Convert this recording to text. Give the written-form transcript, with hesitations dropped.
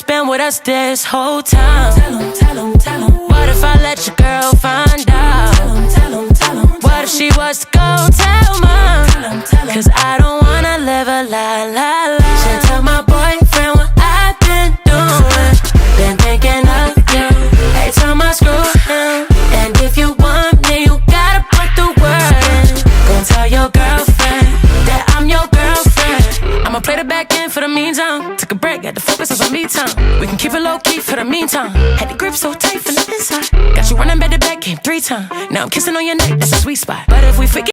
it's been with us this whole time. Tell him. What if I let your girl find out? Tell him. What if she was to go tell mom? Cause I don't wanna live a lie. Should tell my boyfriend what I've been doing. Been thinking of you every time I screw him. And if you want me, you gotta put the word in. Go tell your girlfriend that I'm your girlfriend. I'ma play the back end for the meantime. Took a break, had to focus on some me time. We can keep it low key for the meantime. Had the grip so tight from the inside. Got you running back to back, came 3 times. Now I'm kissing on your neck, that's a sweet spot. But if we forget